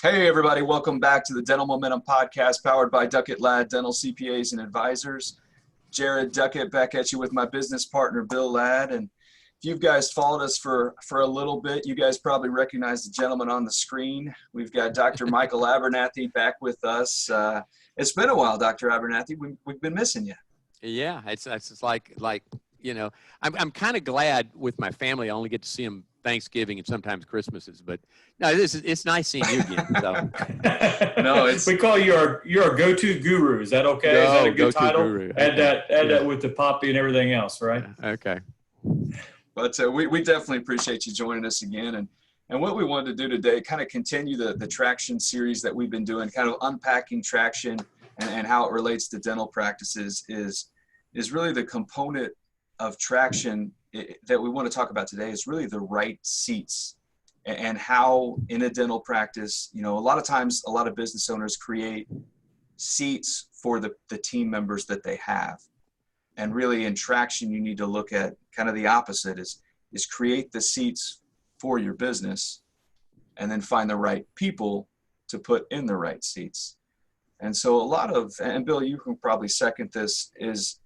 Hey, everybody. Welcome back to the Dental Momentum Podcast, powered by Duckett Ladd Dental CPAs and Advisors. Jared Duckett back at you with my business partner, Bill Ladd. And if you guys followed us for a little bit, you guys probably recognize the gentleman on the screen. We've got Dr. Michael Abernathy back with us. It's been a while, Dr. Abernathy. We've been missing you. Yeah, it's like you know, I'm kind of glad with my family. I only get to see them Thanksgiving and sometimes Christmases, but no, it's nice seeing you again. So. No, we call you our go-to guru. Is that okay? No, is that a good title? Guru. Add that with the poppy and everything else, right? Yeah, okay. But we definitely appreciate you joining us again. And what we wanted to do today, kind of continue the traction series that we've been doing, kind of unpacking traction and how it relates to dental practices is really the component of traction that we want to talk about today is really the right seats and how in a dental practice, you know, a lot of times a lot of business owners create seats for the team members that they have. And really in traction, you need to look at kind of the opposite is create the seats for your business and then find the right people to put in the right seats. And so a lot of, and Bill, you can probably second this, is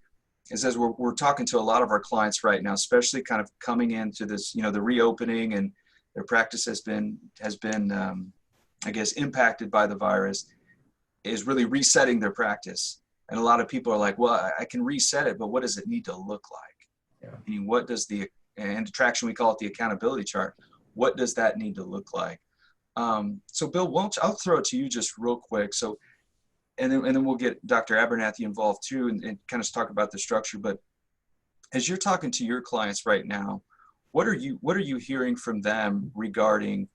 as we're talking to a lot of our clients right now, especially kind of coming into this, you know, the reopening and their practice has been I guess, impacted by the virus, is really resetting their practice. And a lot of people are like, well, I can reset it, but what does it need to look like? Yeah. I mean, what does and traction, we call it the accountability chart. What does that need to look like? So Bill, I'll throw it to you just real quick. So, and then we'll get Dr. Abernathy involved too and kind of talk about the structure. But as you're talking to your clients right now, what are you hearing from them regarding,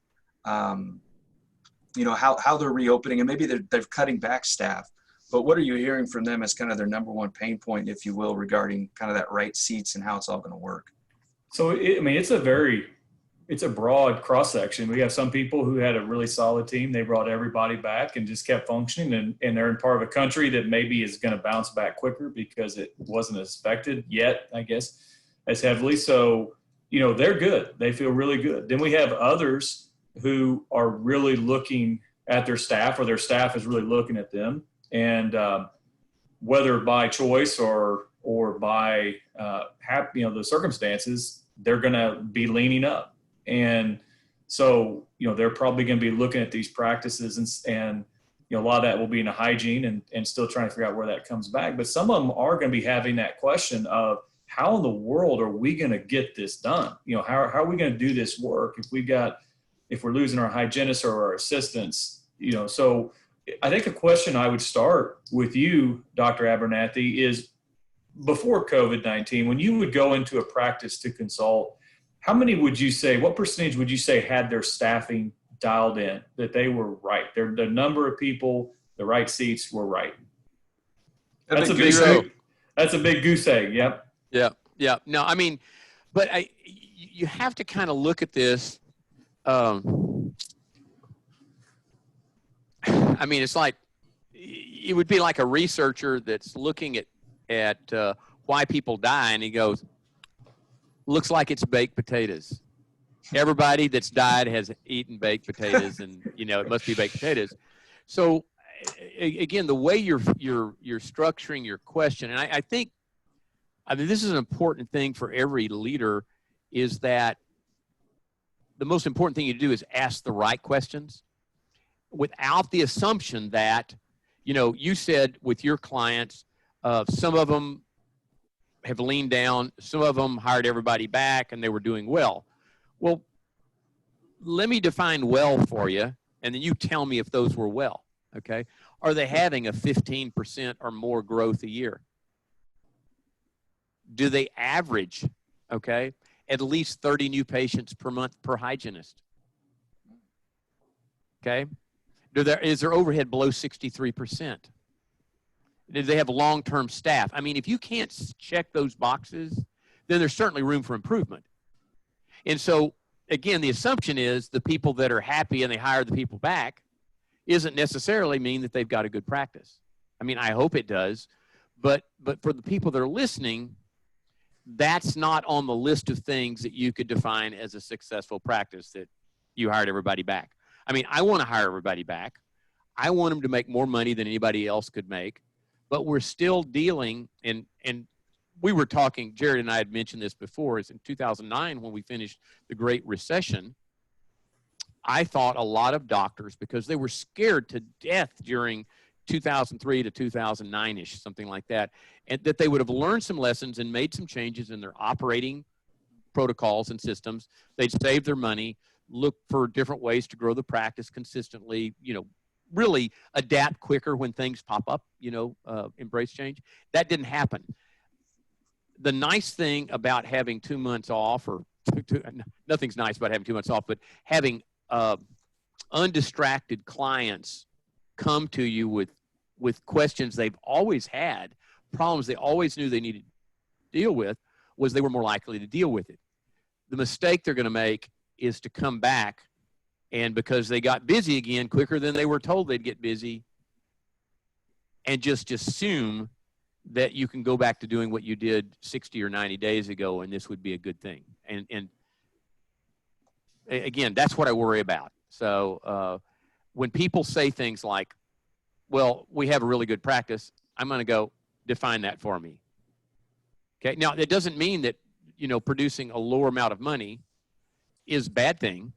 you know, how they're reopening, and maybe they're cutting back staff, but what are you hearing from them as kind of their number one pain point, if you will, regarding kind of that right seats and how it's all going to work? So, it's a broad cross-section. We have some people who had a really solid team. They brought everybody back and just kept functioning, and they're in part of a country that maybe is going to bounce back quicker because it wasn't as affected yet, I guess, as heavily. So, you know, they're good. They feel really good. Then we have others who are really looking at their staff, or their staff is really looking at them. And whether by choice or by, the circumstances, they're going to be leaning up. And so, you know, they're probably going to be looking at these practices and you know, a lot of that will be in a hygiene and still trying to figure out where that comes back. But some of them are going to be having that question of how in the world are we going to get this done? You know, how are we going to do this work if we're losing our hygienists or our assistants, you know? So I think a question I would start with you, Dr. Abernathy, is before COVID-19, when you would go into a practice to consult, what percentage would you say had their staffing dialed in, that they were right? The number of people, the right seats were right. That's a big goose egg. Yep. Yeah. No, I mean, but you have to kind of look at this. I mean, it's like, it would be like a researcher that's looking at why people die, and he goes, looks like it's baked potatoes. Everybody that's died has eaten baked potatoes, and you know it must be baked potatoes. So, again, the way you're structuring your question, and I think this is an important thing for every leader, is that the most important thing you do is ask the right questions, without the assumption that, you know, you said with your clients, some of them have leaned down, some of them hired everybody back and they were doing well. Well, let me define well for you, and then you tell me if those were well, okay? Are they having a 15% or more growth a year? Do they average, okay, at least 30 new patients per month per hygienist? Okay? Is their overhead below 63%? Do they have long-term staff? I mean, if you can't check those boxes, then there's certainly room for improvement. And so, again, the assumption is the people that are happy and they hire the people back isn't necessarily mean that they've got a good practice. I mean, I hope it does. But for the people that are listening, that's not on the list of things that you could define as a successful practice, that you hired everybody back. I mean, I want to hire everybody back. I want them to make more money than anybody else could make, but we're still dealing, and we were talking, Jared and I had mentioned this before, is in 2009 when we finished the Great Recession, I thought a lot of doctors, because they were scared to death during 2003 to 2009-ish, something like that, and that they would have learned some lessons and made some changes in their operating protocols and systems. They'd save their money, look for different ways to grow the practice consistently, really adapt quicker when things pop up, embrace change. That didn't happen. The nice thing about having 2 months off, or nothing's nice about having 2 months off, but having undistracted clients come to you with questions they've always had, problems they always knew they needed to deal with, was they were more likely to deal with it. The mistake they're going to make is to come back, and because they got busy again quicker than they were told they'd get busy, and just assume that you can go back to doing what you did 60 or 90 days ago and this would be a good thing. And again, that's what I worry about. So when people say things like, well, we have a really good practice, I'm going to go, define that for me. Okay. Now, it doesn't mean that, producing a lower amount of money is a bad thing,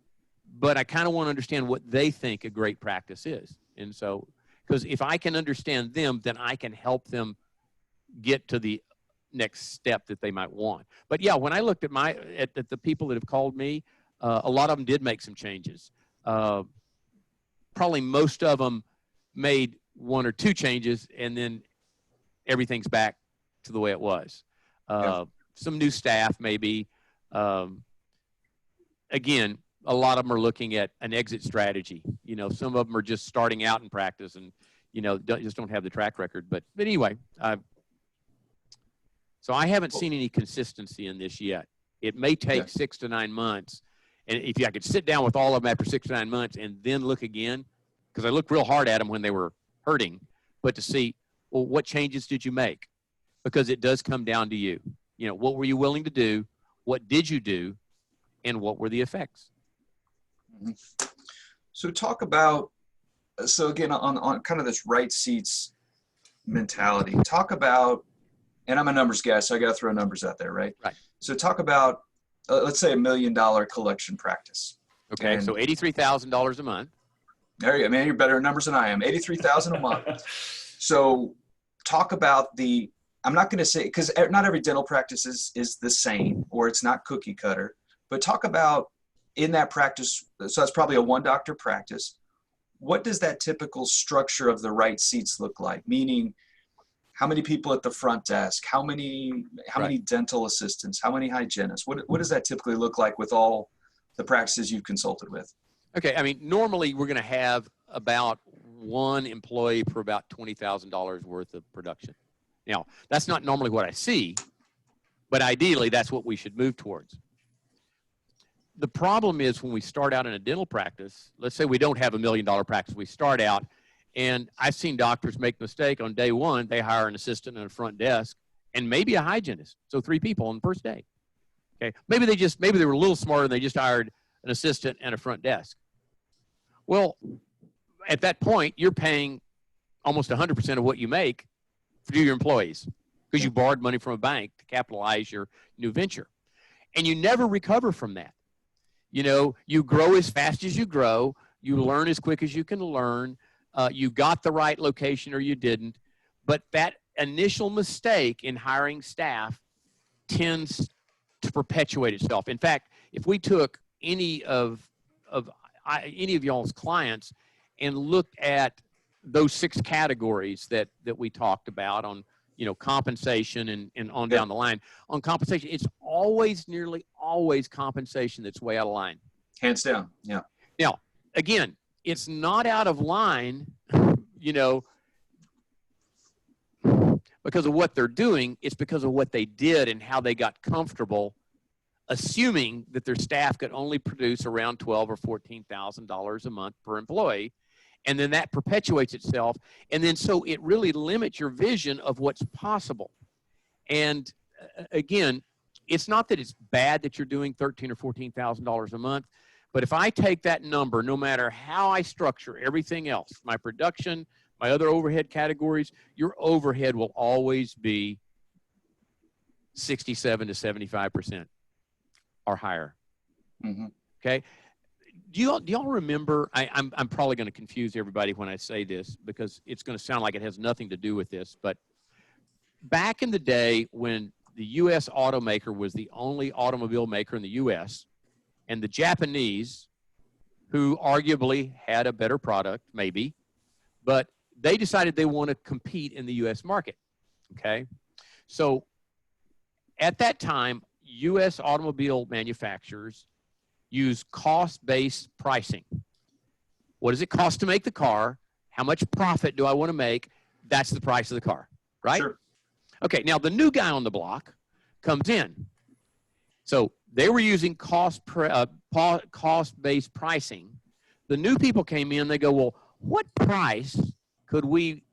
but I kind of want to understand what they think a great practice is. And so, because if I can understand them, then I can help them get to the next step that they might want. But yeah, when I looked at at the people that have called me, a lot of them did make some changes. Probably most of them made 1 or 2 changes, and then everything's back to the way it was. Some new staff, maybe. Again, a lot of them are looking at an exit strategy. Some of them are just starting out in practice and, just don't have the track record. But anyway, so I haven't seen any consistency in this yet. It may take 6 to 9 months. And if I could sit down with all of them after 6 to 9 months and then look again, because I looked real hard at them when they were hurting, but to see, well, what changes did you make? Because it does come down to you. What were you willing to do? What did you do? And what were the effects? So talk about, again, on kind of this right seats mentality, talk about, and I'm a numbers guy, so I got to throw numbers out there, right? Right. So talk about, let's say $1 million collection practice. Okay, so $83,000 a month. There you go, man. You're better at numbers than I am. $83,000 a month. So talk about I'm not going to say, because not every dental practice is the same, or it's not cookie cutter, but talk about in that practice. So that's probably a 1-doctor practice. What does that typical structure of the right seats look like? Meaning, how many people at the front desk? How many dental assistants? How many hygienists? What does that typically look like with all the practices you've consulted with? Okay, I mean, normally we're going to have about 1 employee per about $20,000 worth of production. Now, that's not normally what I see, but ideally that's what we should move towards. The problem is when we start out in a dental practice, let's say we don't have $1 million practice, we start out, and I've seen doctors make a mistake on day 1, they hire an assistant and a front desk, and maybe a hygienist, so 3 people on the first day. Okay, maybe they were a little smarter and they just hired an assistant and a front desk. Well, at that point, you're paying almost 100% of what you make for your employees because you borrowed money from a bank to capitalize your new venture. And you never recover from that. You grow as fast as you grow. You learn as quick as you can learn. You got the right location or you didn't. But that initial mistake in hiring staff tends to perpetuate itself. In fact, if we took any of y'all's clients and looked at those 6 categories that we talked about on, compensation and on down the line. On compensation, it's nearly always compensation that's way out of line. Hands down, yeah. Now, again, it's not out of line, because of what they're doing. It's because of what they did and how they got comfortable, assuming that their staff could only produce around $12,000 or $14,000 a month per employee. And then that perpetuates itself. And then so it really limits your vision of what's possible. And again, it's not that it's bad that you're doing $13,000 or $14,000 a month, But if I take that number, no matter how I structure everything else, my production, my other overhead categories, your overhead will always be 67 to 75% or higher. Mm-hmm. Okay. Do y'all remember? I'm probably going to confuse everybody when I say this because it's going to sound like it has nothing to do with this. But back in the day when the U.S. automaker was the only automobile maker in the U.S., and the Japanese, who arguably had a better product, maybe, but they decided they want to compete in the U.S. market. Okay. So at that time, U.S. automobile manufacturers use cost-based pricing. What does it cost to make the car? How much profit do I want to make? That's the price of the car, right? Sure. Okay, now the new guy on the block comes in. So they were using cost-based pricing. The new people came in, they go, well, what price could we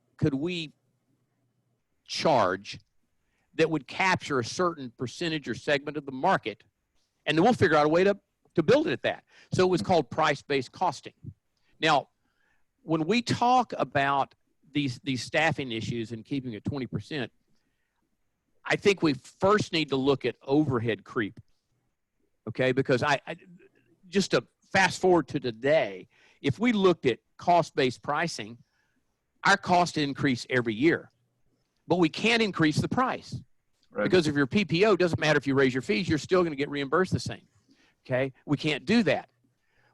charge that would capture a certain percentage or segment of the market? And then we'll figure out a way to build it at that. So it was called price-based costing. Now, when we talk about these staffing issues and keeping it 20%, I think we first need to look at overhead creep, okay? Because I just to fast forward to today, if we looked at cost-based pricing, our costs increase every year, but we can't increase the price. Right. Because of your PPO, doesn't matter if you raise your fees, you're still going to get reimbursed the same. Okay, we can't do that.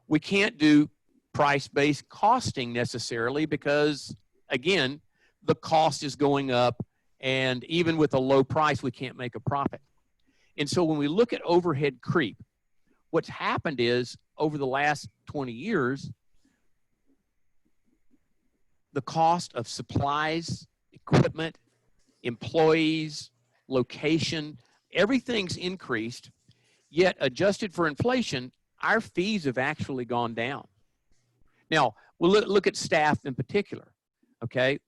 We can't do price-based costing necessarily because, again, the cost is going up, and even with a low price, we can't make a profit. And so when we look at overhead creep, what's happened is over the last 20 years, the cost of supplies, equipment, employees, location, everything's increased. Yet, adjusted for inflation, our fees have actually gone down. Now, we'll look at staff in particular, okay?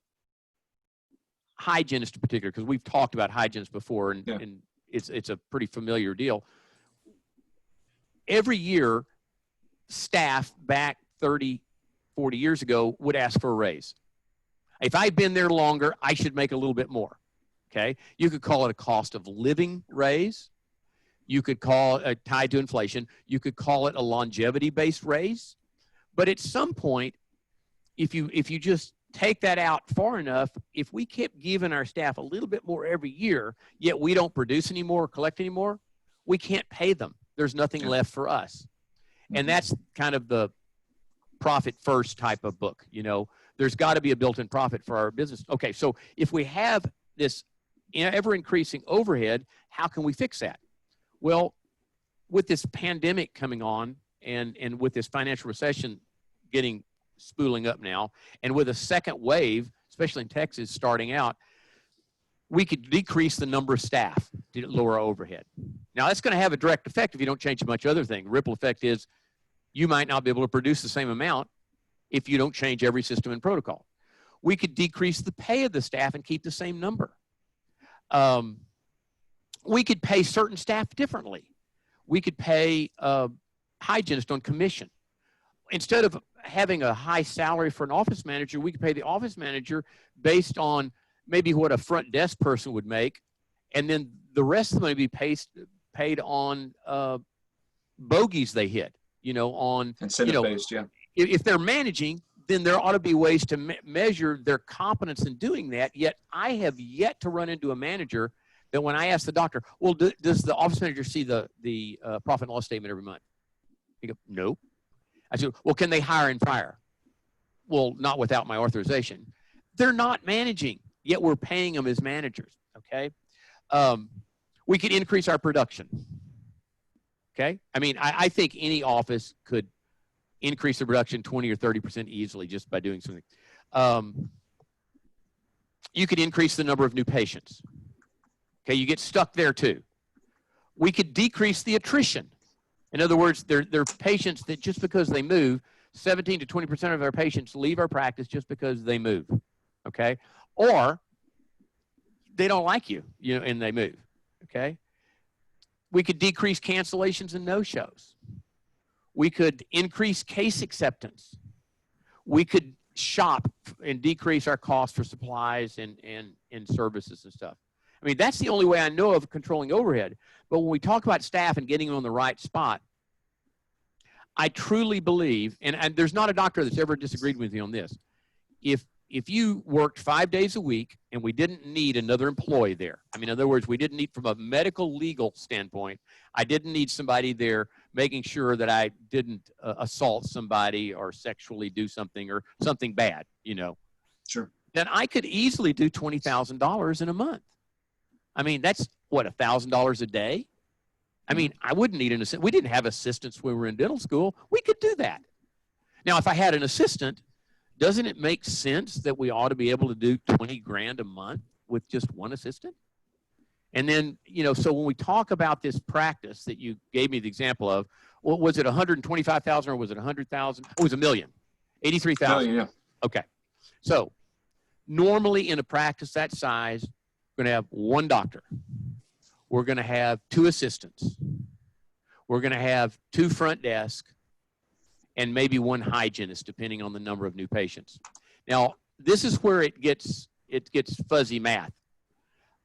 Hygienists in particular, because we've talked about hygienists before, and it's a pretty familiar deal. Every year, staff back 30, 40 years ago would ask for a raise. If I'd been there longer, I should make a little bit more, okay? You could call it a cost of living raise. You could call it tied to inflation. You could call it a longevity-based raise. But at some point, if you just take that out far enough, if we kept giving our staff a little bit more every year, yet we don't produce anymore or collect anymore, we can't pay them. There's nothing left for us. And that's kind of the profit first type of book. You know, there's got to be a built-in profit for our business. Okay, so if we have this ever-increasing overhead, how can we fix that? Well, with this pandemic coming on and with this financial recession spooling up now, and with a second wave, especially in Texas, starting out, we could decrease the number of staff to lower our overhead. Now, that's going to have a direct effect if you don't change much other thing. Ripple effect is you might not be able to produce the same amount if you don't change every system and protocol. We could decrease the pay of the staff and keep the same number. We could pay certain staff differently. We could pay hygienists on commission. Instead of having a high salary for an office manager, we could pay the office manager based on maybe what a front desk person would make, and then the rest of them may be paid on bogeys they hit, you know, on incentive-based, yeah. If they're managing, then there ought to be ways to measure their competence in doing that. Yet I have yet to run into a manager that when I ask the doctor, well, does the office manager see the profit and loss statement every month? He goes, no. I said, well, can they hire and fire? Well, not without my authorization. They're not managing, yet we're paying them as managers, okay? We could increase our production, okay? I mean, I think any office could increase the production 20 or 30% easily just by doing something. You could increase the number of new patients. Okay, you get stuck there too. We could decrease the attrition. In other words, there are patients that just because they move, 17 to 20% of our patients leave our practice just because they move, okay? Or they don't like you, you know, and they move, okay? We could decrease cancellations and no-shows. We could increase case acceptance. We could shop and decrease our cost for supplies and services and stuff. I mean, that's the only way I know of controlling overhead. But when we talk about staff and getting them on the right spot, I truly believe, and there's not a doctor that's ever disagreed with me on this, if you worked 5 days a week and we didn't need another employee there, I mean, in other words, we didn't need, from a medical legal standpoint, I didn't need somebody there making sure that I didn't assault somebody or sexually do something or something bad, you know. Sure. Then I could easily do $20,000 in a month. I mean, that's what, $1,000 a day? I mean, I wouldn't need an assistant. We didn't have assistants when we were in dental school. We could do that. Now, if I had an assistant, doesn't it make sense that we ought to be able to do 20 grand a month with just one assistant? And then, you know, so when we talk about this practice that you gave me the example of, well, was it 125,000 or was it 100,000? It was $1 million, 83,000. Yeah. Okay. So normally in a practice that size, we're going to have one doctor. We're going to have 2 assistants. We're going to have 2 front desk and maybe 1 hygienist, depending on the number of new patients. Now, this is where it gets fuzzy math.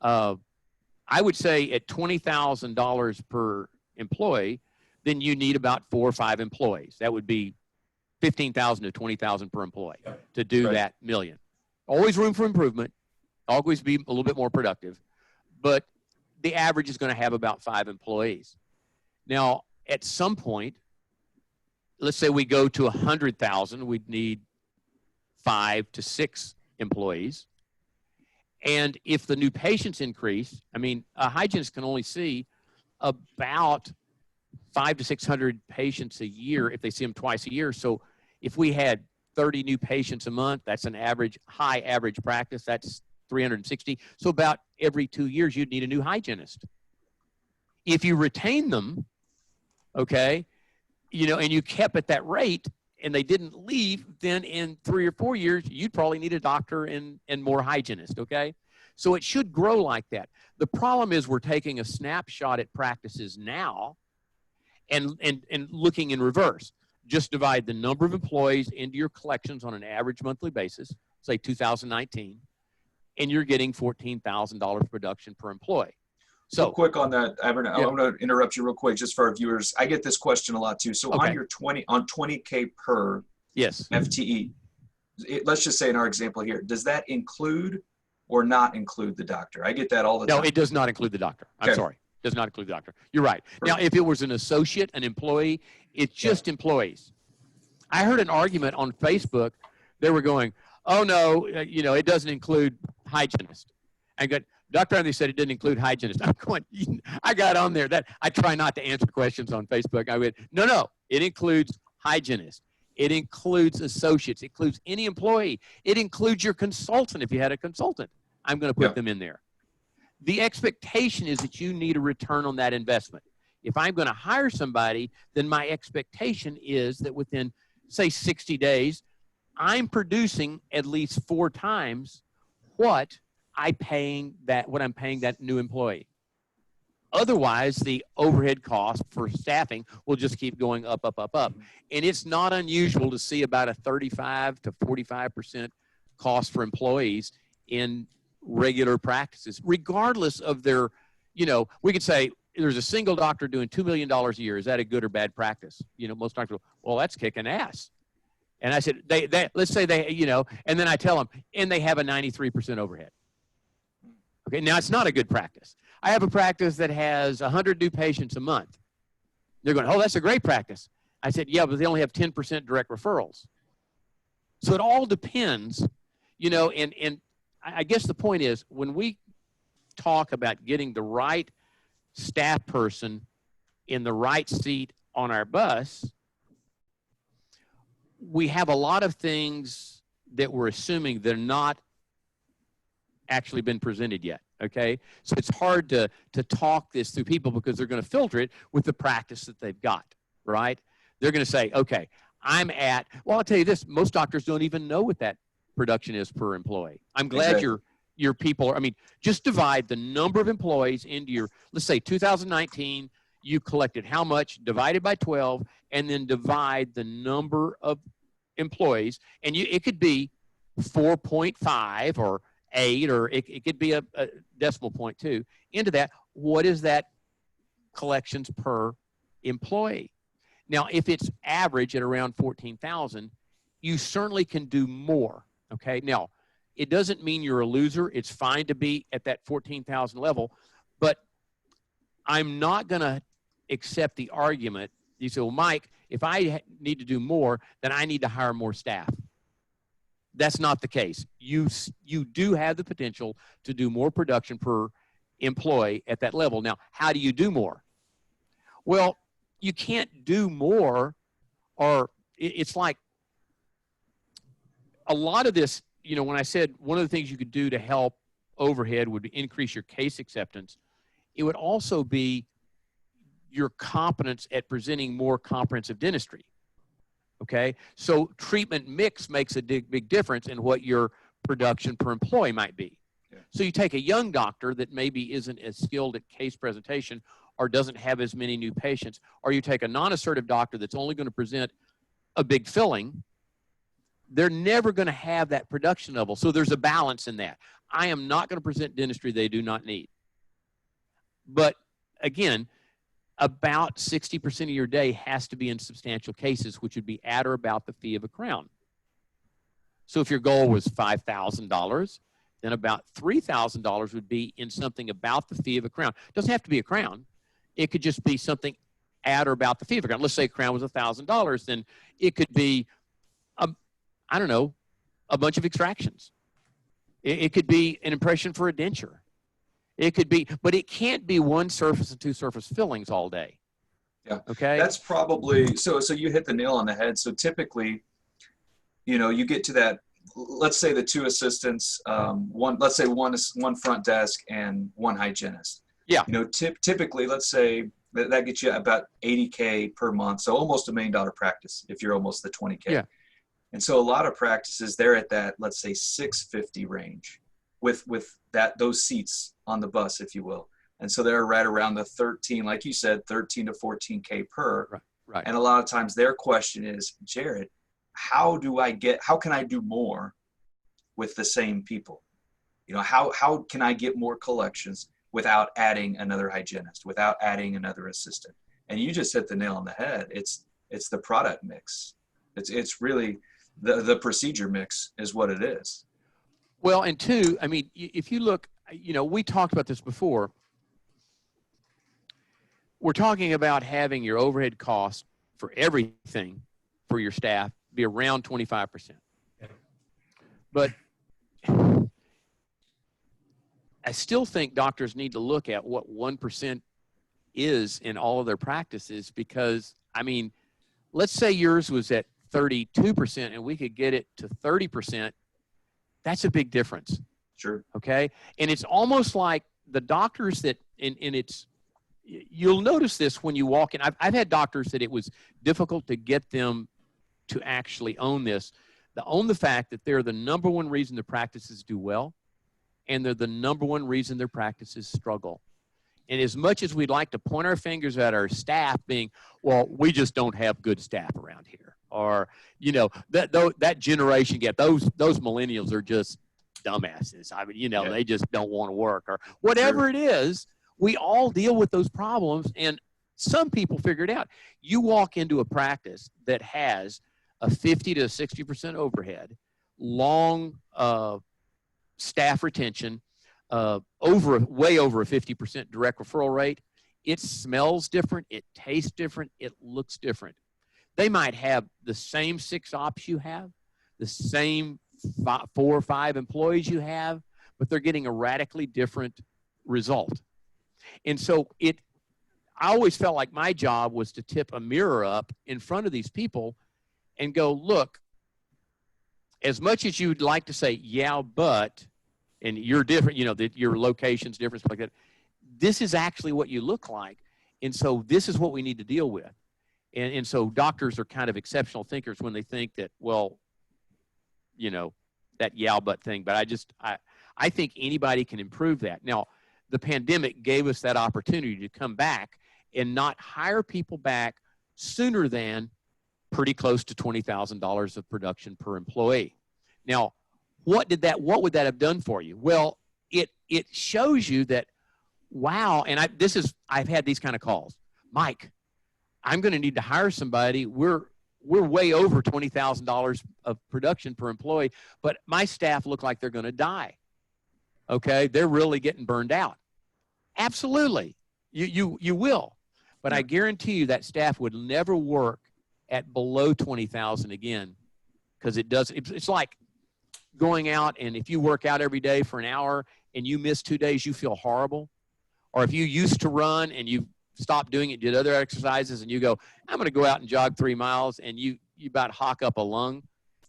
I would say at $20,000 per employee, then you need about 4 or 5 employees. That would be $15,000 to $20,000 per employee to do that million. Always room for improvement. Always be a little bit more productive. But the average is going to have about 5 employees. Now, at some point, let's say we go to 100,000, we'd need 5 to 6 employees. And if the new patients increase, I mean, a hygienist can only see about 500 to 600 patients a year if they see them twice a year. So if we had 30 new patients a month, that's an average, high average practice. That's 360. So about every 2 years, you'd need a new hygienist. If you retain them, okay, you know, and you kept at that rate and they didn't leave, then in 3 or 4 years, you'd probably need a doctor and more hygienists, okay? So it should grow like that. The problem is we're taking a snapshot at practices now and looking in reverse. Just divide the number of employees into your collections on an average monthly basis, say 2019, and you're getting $14,000 production per employee. So real quick on that, Abernathy, I'm going to interrupt you real quick just for our viewers. I get this question a lot too. So on your 20K per FTE, let's just say in our example here, does that include or not include the doctor? I get that all the time. No, it does not include the doctor. I'm sorry. It does not include the doctor. You're right. Perfect. Now, if it was an associate, an employee, it's just employees. I heard an argument on Facebook. They were going, oh, no, you know, it doesn't include hygienist. I got Dr. Anthony said it didn't include hygienist. I'm going, I got on there. That I try not to answer questions on Facebook. I went, no, it includes hygienist. It includes associates. It includes any employee. It includes your consultant if you had a consultant. I'm going to put them in there. The expectation is that you need a return on that investment. If I'm going to hire somebody, then my expectation is that within, say, 60 days, I'm producing at least 4 times what I'm paying that new employee. Otherwise, the overhead cost for staffing will just keep going up. And it's not unusual to see about a 35 to 45% cost for employees in regular practices, regardless of their, you know, we could say there's a single doctor doing $2 million a year. Is that a good or bad practice? You know, most doctors go, well, that's kicking ass. And I said, let's say they, you know, and then I tell them, and they have a 93% overhead. Okay, now it's not a good practice. I have a practice that has 100 new patients a month. They're going, oh, that's a great practice. I said, yeah, but they only have 10% direct referrals. So it all depends, you know, and I guess the point is when we talk about getting the right staff person in the right seat on our bus, we have a lot of things that we're assuming they're not actually been presented yet, okay? So it's hard to talk this through people because they're going to filter it with the practice that they've got, right? They're going to say, okay, well, I'll tell you this, most doctors don't even know what that production is per employee. I'm glad your people are, I mean, just divide the number of employees into your, let's say 2019, You collected how much divided by 12, and then divide the number of employees. And it could be 4.5 or 8, or it could be a decimal point too. Into that, what is that collections per employee? Now, if it's average at around 14,000, you certainly can do more. Okay. Now, it doesn't mean you're a loser. It's fine to be at that 14,000 level, but I'm not going to accept the argument. You say, well, Mike, if I need to do more, then I need to hire more staff. That's not the case. You do have the potential to do more production per employee at that level. Now, how do you do more? Well, you can't do more, or it's like a lot of this, when I said one of the things you could do to help overhead would increase your case acceptance, it would also be your competence at presenting more comprehensive dentistry. Okay, so treatment mix makes a big difference in what your production per employee might be. Yeah. So you take a young doctor that maybe isn't as skilled at case presentation or doesn't have as many new patients, or you take a non-assertive doctor that's only going to present a big filling, they're never going to have that production level. So there's a balance in that. I am not going to present dentistry they do not need. But again, about 60% of your day has to be in substantial cases, which would be at or about the fee of a crown. So if your goal was $5,000, then about $3,000 would be in something about the fee of a crown. It doesn't have to be a crown. It could just be something at or about the fee of a crown. Let's say a crown was $1,000, then it could be, a bunch of extractions. It could be an impression for a denture. It could be, but it can't be one surface and two surface fillings all day. Yeah. Okay. That's probably, so you hit the nail on the head. So typically, you get to that, let's say the two assistants, let's say one front desk and one hygienist. Yeah. Typically, let's say that gets you about $80K per month. So almost $1 million practice if you're almost the 20K. Yeah. And so a lot of practices, they're at that, let's say 650 range with those seats on the bus, if you will. And so they're right around the 13, like you said, 13 to 14K per. Right. And a lot of times their question is, Jared, how can I do more with the same people? How can I get more collections without adding another hygienist, without adding another assistant? And you just hit the nail on the head. It's the product mix. It's really the procedure mix is what it is. Well, and two, if you look, we talked about this before. We're talking about having your overhead cost for everything for your staff be around 25%. Yeah. But I still think doctors need to look at what 1% is in all of their practices, because, let's say yours was at 32% and we could get it to 30%. That's a big difference. Sure. Okay. And it's almost like the doctors that, you'll notice this when you walk in. I've had doctors that it was difficult to get them to actually own this. Own the fact that they're the number one reason their practices do well, and they're the number one reason their practices struggle. And as much as we'd like to point our fingers at our staff being, well, we just don't have good staff around here. Or, that generation gap, those millennials are just dumbasses. Yeah. They just don't want to work, or whatever Sure. it is. We all deal with those problems, and some people figure it out. You walk into a practice that has a 50 to 60% overhead, long staff retention, way over a 50% direct referral rate. It smells different. It tastes different. It looks different. They might have the same 6 ops you have, the same 4 or 5 employees you have, but they're getting a radically different result. And so I always felt like my job was to tip a mirror up in front of these people and go, look, as much as you'd like to say, yeah, but, and you're different, that your location's different, stuff like that, this is actually what you look like. And so this is what we need to deal with. And so doctors are kind of exceptional thinkers when they think that, well, that yeah, but thing. But I think anybody can improve that. Now, the pandemic gave us that opportunity to come back and not hire people back sooner than pretty close to $20,000 of production per employee. Now, what would that have done for you? Well, it shows you that, wow, and I've had these kind of calls. Mike, I'm going to need to hire somebody. We're way over $20,000 of production per employee, but my staff look like they're going to die. Okay, they're really getting burned out. Absolutely, you will, but I guarantee you that staff would never work at below 20,000 again, because it's like going out, and if you work out every day for an hour and you miss 2 days, you feel horrible. Or if you used to run and you stopped doing it, did other exercises, and you go, I'm going to go out and jog 3 miles, and you about hawk up a lung.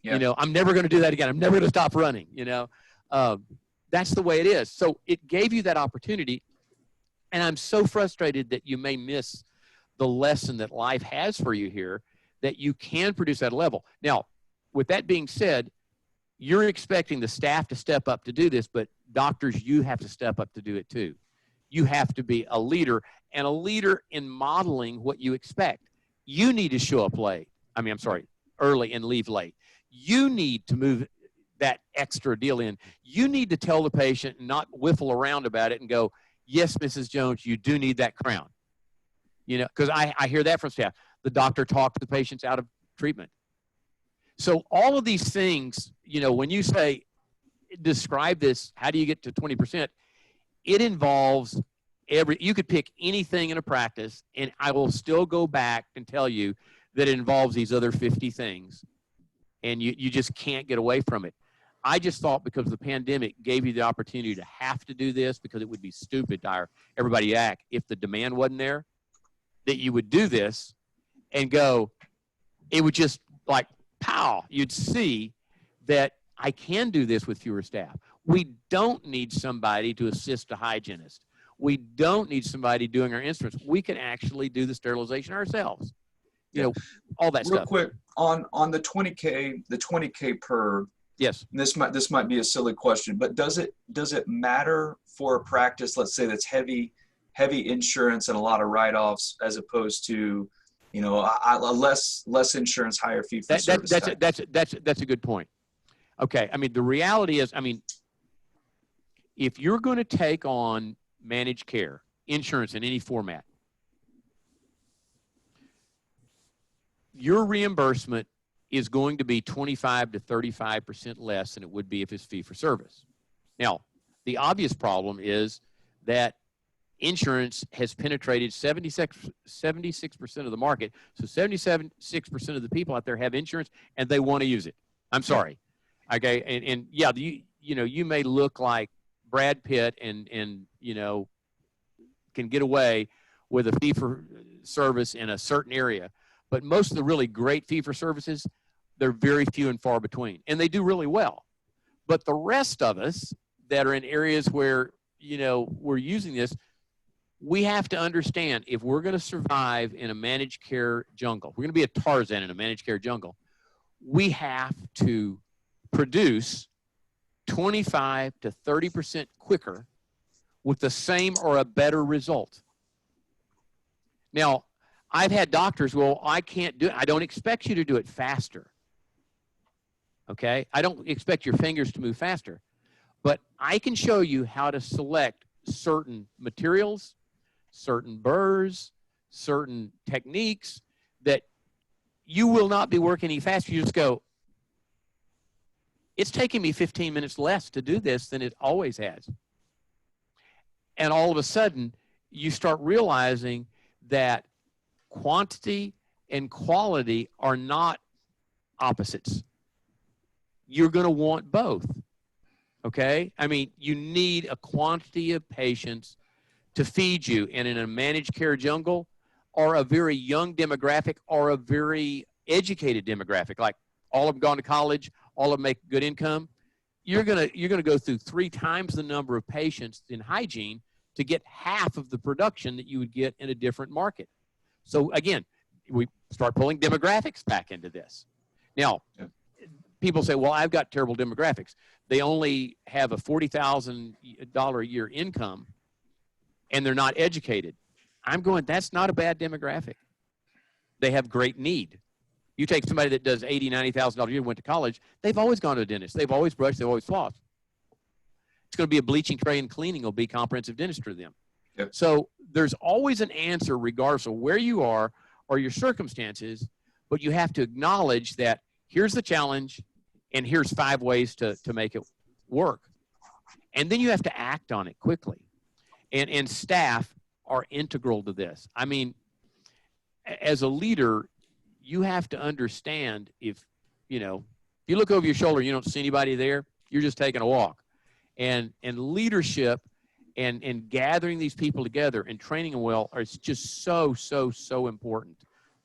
Yeah. You know, I'm never going to do that again. I'm never going to stop running. You know, that's the way it is. So it gave you that opportunity, and I'm so frustrated that you may miss the lesson that life has for you here, that you can produce at a level. Now, with that being said, you're expecting the staff to step up to do this, but doctors, you have to step up to do it too. You have to be a leader, and a leader in modeling what you expect. You need to show up early and leave late. You need to move that extra deal in. You need to tell the patient and not whiffle around about it and go, yes, Mrs. Jones, you do need that crown. You know, because I hear that from staff. The doctor talked the patients out of treatment. So all of these things, you know, when you say, describe this, how do you get to 20%? It involves you could pick anything in a practice, and I will still go back and tell you that it involves these other 50 things, and you just can't get away from it. I just thought because the pandemic gave you the opportunity to have to do this, because it would be stupid to hire everybody back if the demand wasn't there, that you would do this and go, it would just like, pow, you'd see that I can do this with fewer staff. We don't need somebody to assist a hygienist. We don't need somebody doing our instruments. We can actually do the sterilization ourselves. You know, all that stuff. Real quick, on the 20K per. Yes. This might be a silly question, but does it matter for a practice, let's say, that's heavy insurance and a lot of write-offs, as opposed to, you know, a less insurance, higher fee for service? That's a good point. Okay, I mean, the reality is, I mean, if you're going to take on managed care insurance in any format, your reimbursement is going to be 25 to 35% less than it would be if it's fee for service. Now, the obvious problem is that insurance has penetrated 76% of the market. So 76% of the people out there have insurance and they want to use it. I'm sorry. Okay. And yeah, you know, you may look like Brad Pitt and you know, can get away with a fee for service in a certain area, but most of the really great fee for services, they're very few and far between, and they do really well. But the rest of us that are in areas where, you know, we're using this, we have to understand, if we're going to survive in a managed care jungle, we're going to be a Tarzan in a managed care jungle, we have to produce 25 to 30% quicker with the same or a better result. Now, I've had doctors, well, I can't do it. I don't expect you to do it faster. Okay? I don't expect your fingers to move faster. But I can show you how to select certain materials, certain burrs, certain techniques that you will not be working any faster. You just go, it's taking me 15 minutes less to do this than it always has. And all of a sudden, you start realizing that quantity and quality are not opposites. You're going to want both. Okay? I mean, you need a quantity of patients to feed you. And in a managed care jungle, or a very young demographic, or a very educated demographic, like all of them gone to college, all of them make good income, you're gonna go through 3 times the number of patients in hygiene to get half of the production that you would get in a different market. So again, we start pulling demographics back into this. Now, people say, well, I've got terrible demographics. They only have a $40,000 a year income, and they're not educated. I'm going, that's not a bad demographic. They have great need. You take somebody that does $80,000, $90,000 a year, went to college, they've always gone to a dentist. They've always brushed, they've always flossed. It's going to be a bleaching tray and cleaning will be comprehensive dentistry to them. Yep. So there's always an answer regardless of where you are or your circumstances, but you have to acknowledge that here's the challenge and here's 5 ways to make it work. And then you have to act on it quickly. And staff are integral to this. I mean, as a leader, you have to understand if you look over your shoulder and you don't see anybody there, you're just taking a walk. And leadership and gathering these people together and training them well is just so important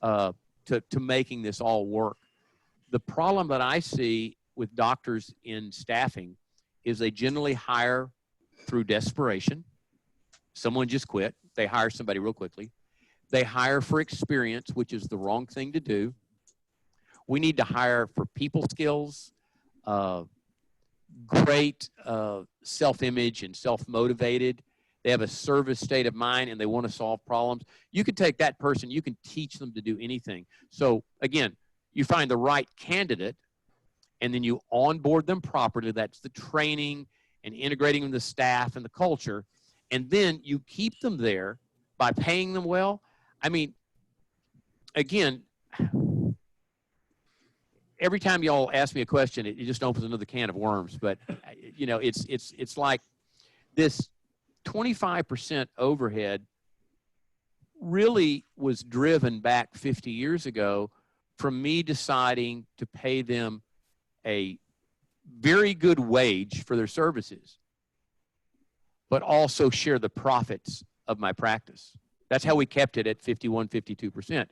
to making this all work. The problem that I see with doctors in staffing is they generally hire through desperation. Someone just quit. They hire somebody real quickly. They hire for experience, which is the wrong thing to do. We need to hire for people skills, great self-image and self-motivated. They have a service state of mind and they want to solve problems. You can take that person, you can teach them to do anything. So again, you find the right candidate and then you onboard them properly. That's the training and integrating the staff and the culture. And then you keep them there by paying them well. I mean, again, every time y'all ask me a question, it just opens another can of worms. But it's like this 25% overhead really was driven back 50 years ago from me deciding to pay them a very good wage for their services, but also share the profits of my practice. That's how we kept it at 51, 52%.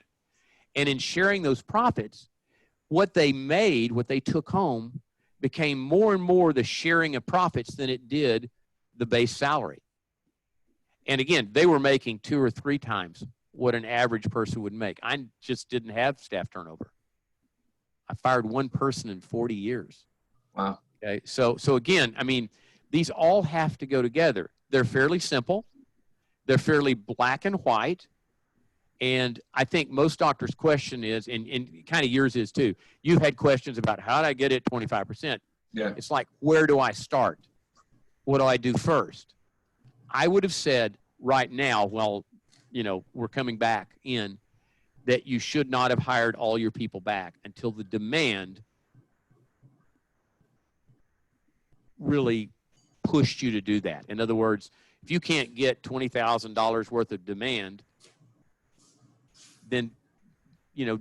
And in sharing those profits, what they made, what they took home, became more and more the sharing of profits than it did the base salary. And again, they were making 2 or 3 times what an average person would make. I just didn't have staff turnover. I fired 1 person in 40 years. Wow. Okay. So again, I mean, these all have to go together. They're fairly simple. They're fairly black and white. And I think most doctors' question is, and kind of yours is too, you've had questions about how do I get it 25%? Yeah. It's like, where do I start? What do I do first? I would have said right now, well, we're coming back in, that you should not have hired all your people back until the demand really pushed you to do that. In other words, if you can't get $20,000 worth of demand, then,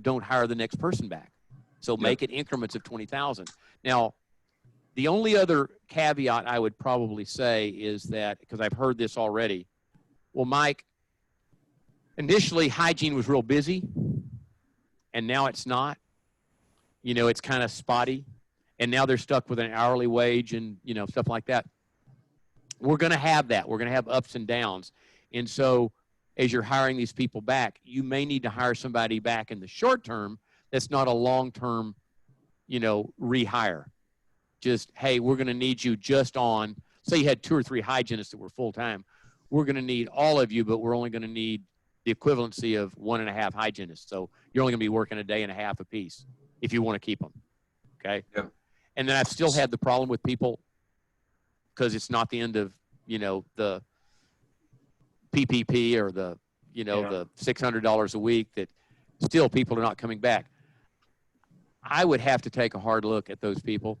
don't hire the next person back. So make it increments of 20,000. Now, the only other caveat I would probably say is that, because I've heard this already, well, Mike, initially hygiene was real busy and now it's not. It's kind of spotty and now they're stuck with an hourly wage and, stuff like that. We're going to have that. We're going to have ups and downs. And so as you're hiring these people back, you may need to hire somebody back in the short term that's not a long-term, rehire. Just, hey, we're going to need you just on, say you had 2 or 3 hygienists that were full-time. We're going to need all of you, but we're only going to need the equivalency of 1.5 hygienists. So you're only going to be working a day and a half apiece if you want to keep them. Okay? Yeah. And then I've still had the problem with people, because it's not the end of, the PPP or the $600 a week, that still people are not coming back. I would have to take a hard look at those people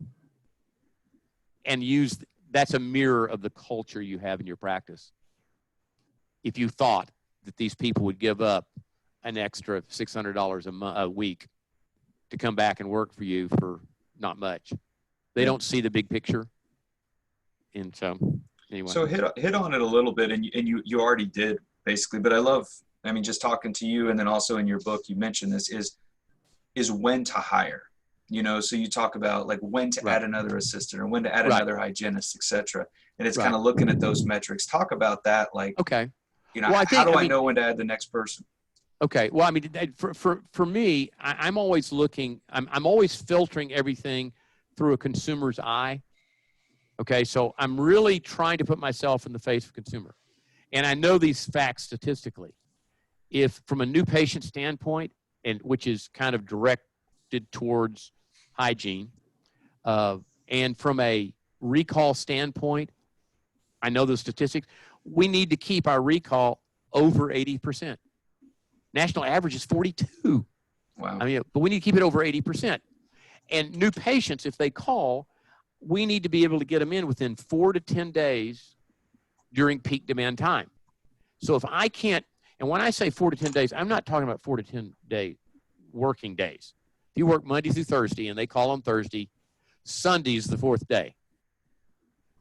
and that's a mirror of the culture you have in your practice. If you thought that these people would give up an extra $600 a week to come back and work for you for not much, they don't see the big picture. And so anyway. So hit on it a little bit, and you already did basically, but I mean, just talking to you, and then also in your book, you mentioned this is when to hire, so you talk about like when to add another assistant or when to add another hygienist, et cetera. And it's kind of looking at those metrics. Talk about that. Like, okay. How do I know when to add the next person? Okay. Well, I mean, for me, I'm always looking, I'm always filtering everything through a consumer's eye. Okay. So I'm really trying to put myself in the face of consumer. And I know these facts statistically. if from a new patient standpoint, and which is kind of directed towards hygiene, and from a recall standpoint, I know those statistics, we need to keep our recall over 80%. National average is 42. Wow. I mean, but we need to keep it over 80%. And new patients, if they call, we need to be able to get them in within 4 to 10 days during peak demand time. So if I can't, and when I say 4 to 10 days, I'm not talking about 4 to 10 day working days. If you work Monday through Thursday and they call on Thursday, Sunday's the 4th day.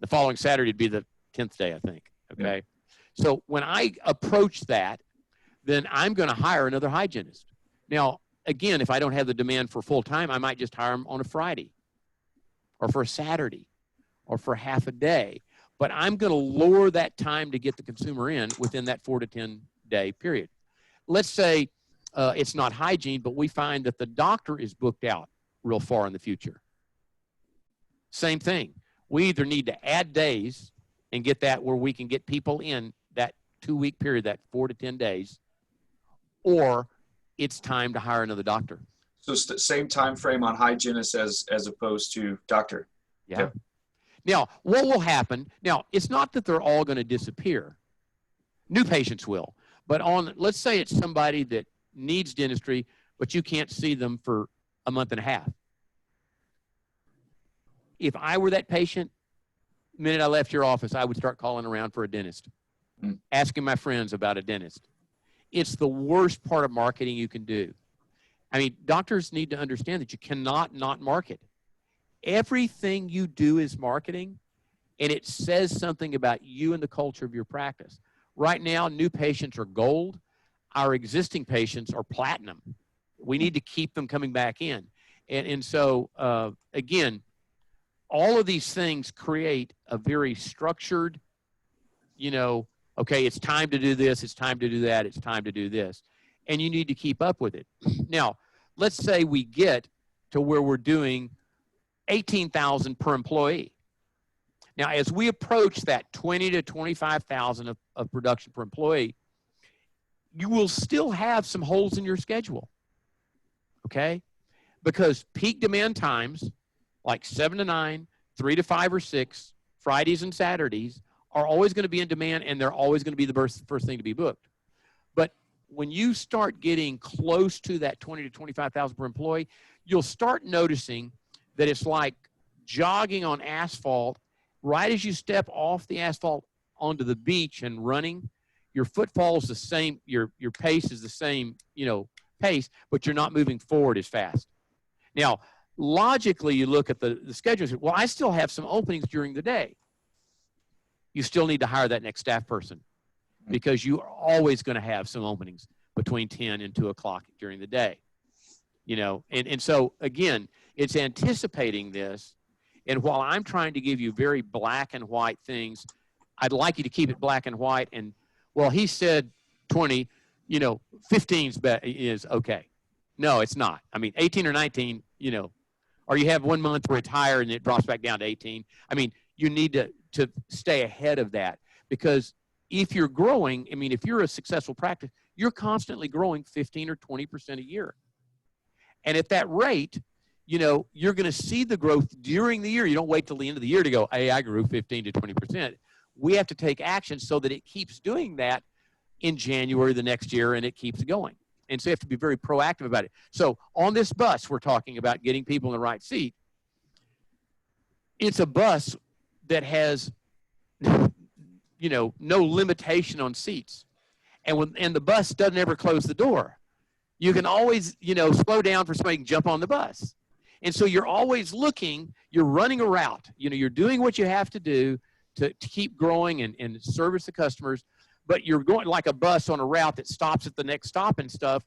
The following Saturday would be the 10th day, I think. Okay. Yeah. So when I approach that, then I'm going to hire another hygienist. Now, again, if I don't have the demand for full time, I might just hire them on a Friday or for a Saturday or for half a day. But I'm going to lower that time to get the consumer in within that 4 to 10 day period. Let's say it's not hygiene, but we find that the doctor is booked out real far in the future. Same thing. We either need to add days and get that where we can get people in that 2-week period, that 4 to 10 days, or it's time to hire another doctor. So same time frame on hygienist as opposed to doctor. Yeah. Yep. Now, what will happen? Now, it's not that they're all going to disappear. New patients will. But let's say it's somebody that needs dentistry, but you can't see them for a month and a half. If I were that patient, the minute I left your office, I would start calling around for a dentist, asking my friends about a dentist. It's the worst part of marketing you can do. I mean, doctors need to understand that you cannot not market. Everything you do is marketing, and it says something about you and the culture of your practice. Right now, new patients are gold. Our existing patients are platinum. We need to keep them coming back in. And so, again, all of these things create a very structured, okay, it's time to do this, it's time to do that, it's time to do this. And you need to keep up with it. Now, let's say we get to where we're doing $18,000 per employee. Now, as we approach that $20,000 to $25,000 of production per employee, you will still have some holes in your schedule, okay? Because peak demand times, like 7 to 9, 3 to 5 or 6, Fridays and Saturdays, are always going to be in demand, and they're always going to be the first thing to be booked. But when you start getting close to that $20,000 to $25,000 per employee, you'll start noticing that it's like jogging on asphalt. Right as you step off the asphalt onto the beach and running, your footfall is the same, your pace is the same, pace, but you're not moving forward as fast. Now, logically, you look at the schedule and say, well, I still have some openings during the day. You still need to hire that next staff person because you are always going to have some openings between 10 and 2 o'clock during the day. And so, again, it's anticipating this. And while I'm trying to give you very black and white things, I'd like you to keep it black and white. And, well, he said 20, 15 is okay. No, it's not. I mean, 18 or 19, or you have 1 month where it's higher and it drops back down to 18. I mean, you need to stay ahead of that because if you're growing, if you're a successful practice, you're constantly growing 15 or 20% a year. And at that rate, you're going to see the growth during the year. You don't wait till the end of the year to go, hey, I grew 15 to 20%. We have to take action so that it keeps doing that in January the next year and it keeps going. And so you have to be very proactive about it. So on this bus, we're talking about getting people in the right seat. It's a bus that has, no limitation on seats. And the bus doesn't ever close the door. You can always, slow down for somebody to jump on the bus. And so you're always looking, you're running a route. You're doing what you have to do to keep growing and service the customers, but you're going like a bus on a route that stops at the next stop and stuff.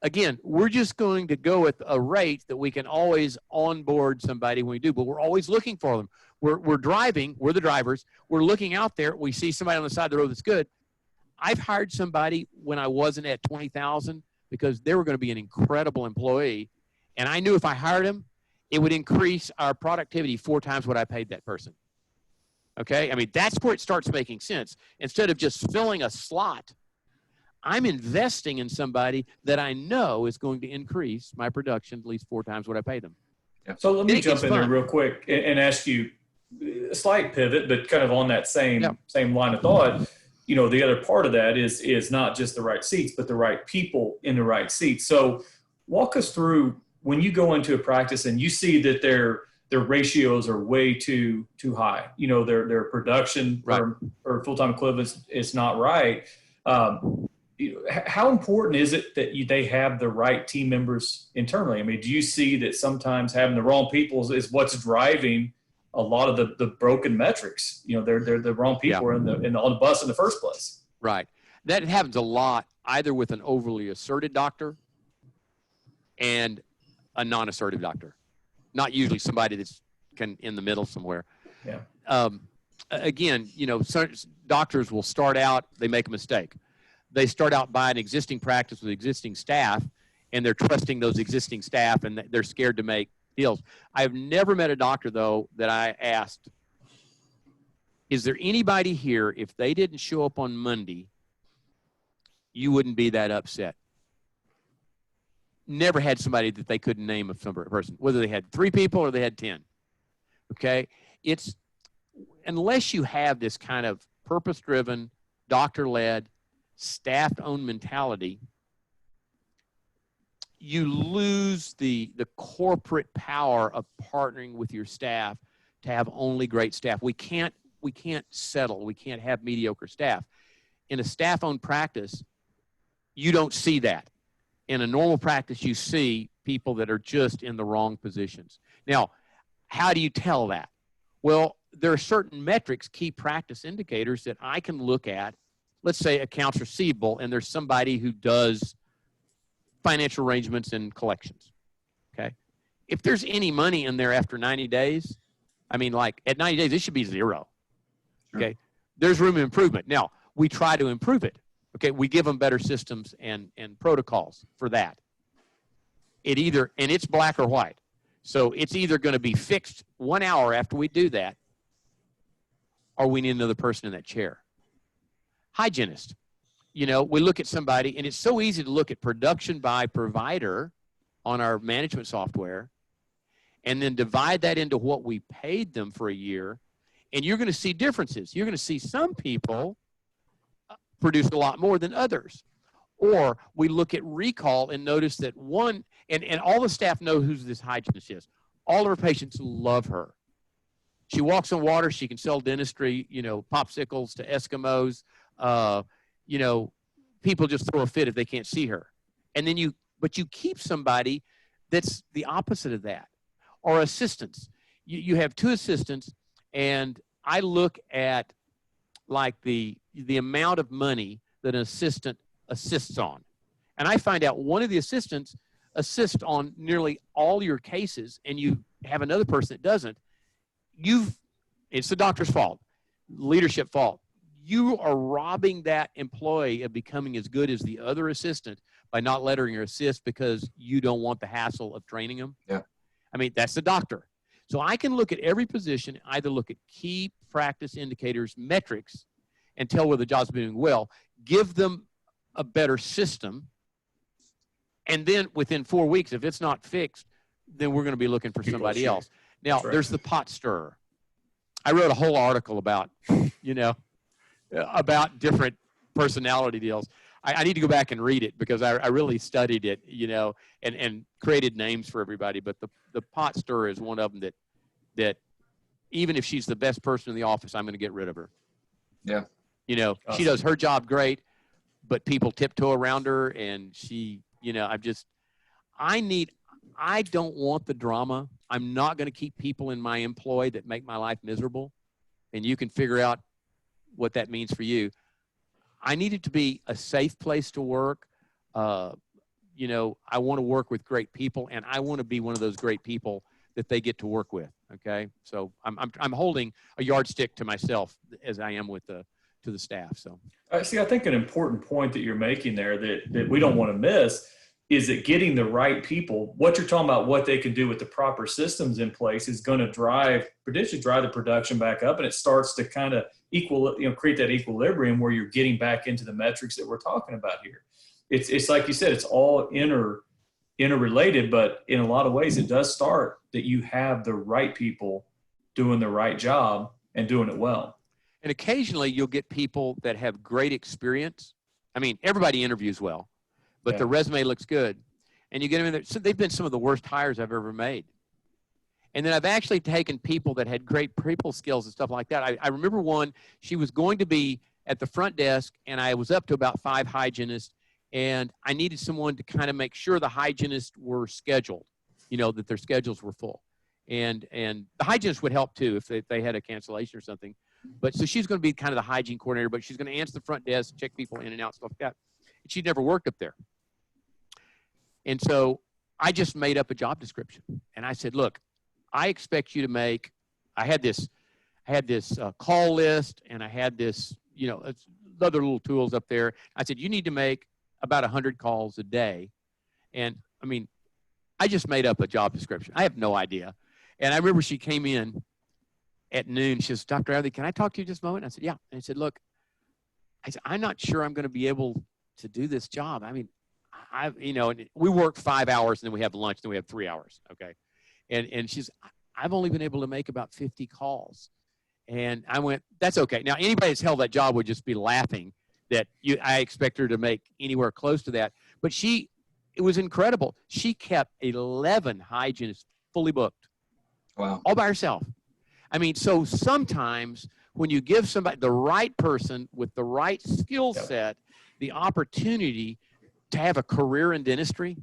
Again, we're just going to go at a rate that we can always onboard somebody when we do, but we're always looking for them. We're driving, we're the drivers, we're looking out there, we see somebody on the side of the road that's good. I've hired somebody when I wasn't at 20,000 because they were going to be an incredible employee. And I knew if I hired him, it would increase our productivity 4 times what I paid that person. Okay? That's where it starts making sense. Instead of just filling a slot, I'm investing in somebody that I know is going to increase my production at least 4 times what I pay them. So let me jump in there fun. real quick and ask you a slight pivot, but kind of on that same line of thought. You know, the other part of that is not just the right seats, but the right people in the right seats. So walk us through when you go into a practice and you see that their ratios are way too high. You know, their production or full-time equivalents is not right. How important is it that they have the right team members internally? I mean, do you see that sometimes having the wrong people is what's driving a lot of the broken metrics? You know, they're the wrong people on the bus in the first place. Right. That happens a lot, either with an overly asserted doctor and a non-assertive doctor. Not usually somebody that's in the middle somewhere. Yeah. Again, you know, certain doctors will start out, they make a mistake. They start out by an existing practice with existing staff, and they're trusting those existing staff, and they're scared to make deals. I've never met a doctor, though, that I asked, is there anybody here, if they didn't show up on Monday, you wouldn't be that upset? Never had somebody that they couldn't name of some person, whether they had 3 people or they had 10. Okay? It's unless you have this kind of purpose-driven, doctor-led, staff-owned mentality, you lose the corporate power of partnering with your staff to have only great staff. We can't settle. We can't have mediocre staff. In a staff-owned practice, you don't see that. In a normal practice, you see people that are just in the wrong positions. Now, how do you tell that? Well, there are certain metrics, key practice indicators that I can look at. Let's say accounts receivable, and there's somebody who does financial arrangements and collections, okay? If there's any money in there after 90 days, I mean, like at 90 days, it should be 0, okay? Sure. There's room of improvement. Now, we try to improve it, okay? We give them better systems and protocols for that. And it's black or white. So it's either going to be fixed 1 hour after we do that, or we need another person in that chair. Hygienist. You know, we look at somebody, and it's so easy to look at production by provider on our management software and then divide that into what we paid them for a year, and you're going to see differences. You're going to see some people produce a lot more than others. Or we look at recall and notice that one, and all the staff know who this hygienist is. All of our patients love her. She walks on water. She can sell dentistry, you know, popsicles to Eskimos. You know, people just throw a fit if they can't see her. And then but you keep somebody that's the opposite of that. Or assistants. You have 2 assistants, and I look at like the amount of money that an assistant assists on. And I find out one of the assistants assists on nearly all your cases, and you have another person that doesn't. It's the doctor's fault, leadership fault. You are robbing that employee of becoming as good as the other assistant by not letting her assist because you don't want the hassle of training them. Yeah. I mean, that's the doctor. So I can look at every position, either look at key practice indicators, metrics, and tell whether the job's doing well, give them a better system, and then within 4 weeks, if it's not fixed, then we're going to be looking for somebody else. Now, there's the pot stirrer. I wrote a whole article about, you know, about different personality deals. I need to go back and read it because I really studied it, you know, and created names for everybody. But the pot stirrer is one of them that even if she's the best person in the office, I'm going to get rid of her. Yeah. You know, awesome. She does her job great, but people tiptoe around her, and she, you know, I don't want the drama. I'm not going to keep people in my employ that make my life miserable. And you can figure out what that means for you. I need it to be a safe place to work. You know, I want to work with great people, and I want to be one of those great people that they get to work with. Okay. So I'm holding a yardstick to myself as I am to the staff. So see, I think an important point that you're making there that we don't want to miss is it getting the right people? What you're talking about, what they can do with the proper systems in place is going to drive the production back up. And it starts to kind of create that equilibrium where you're getting back into the metrics that we're talking about here. It's like you said, it's all interrelated, but in a lot of ways it does start that you have the right people doing the right job and doing it well. And occasionally you'll get people that have great experience. I mean, everybody interviews well, but the resume looks good. And you get them in there. So they've been some of the worst hires I've ever made. And then I've actually taken people that had great people skills and stuff like that. I remember one, she was going to be at the front desk, and I was up to about 5 hygienists, and I needed someone to kind of make sure the hygienists were scheduled, that their schedules were full. And the hygienist would help too if they had a cancellation or something. But so she's going to be kind of the hygiene coordinator, but she's going to answer the front desk, check people in and out, stuff like that. And she'd never worked up there. And so I just made up a job description. And I said, look, I expect you to make, I had this call list, and I had this, other little tools up there. I said, you need to make about 100 calls a day. And I mean, I just made up a job description. I have no idea. And I remember she came in at noon. She says, Dr. Abernathy, can I talk to you just a moment? And I said, yeah. And I said, look, I'm not sure I'm going to be able to do this job. I mean, we work 5 hours, and then we have lunch, and then we have 3 hours. Okay. And she's, I've only been able to make about 50 calls. And I went, that's okay. Now, anybody that's held that job would just be laughing that I expect her to make anywhere close to that. But it was incredible. She kept 11 hygienists fully booked. Wow. All by herself. I mean, so sometimes when you give somebody, the right person with the right skill set, the opportunity to have a career in dentistry,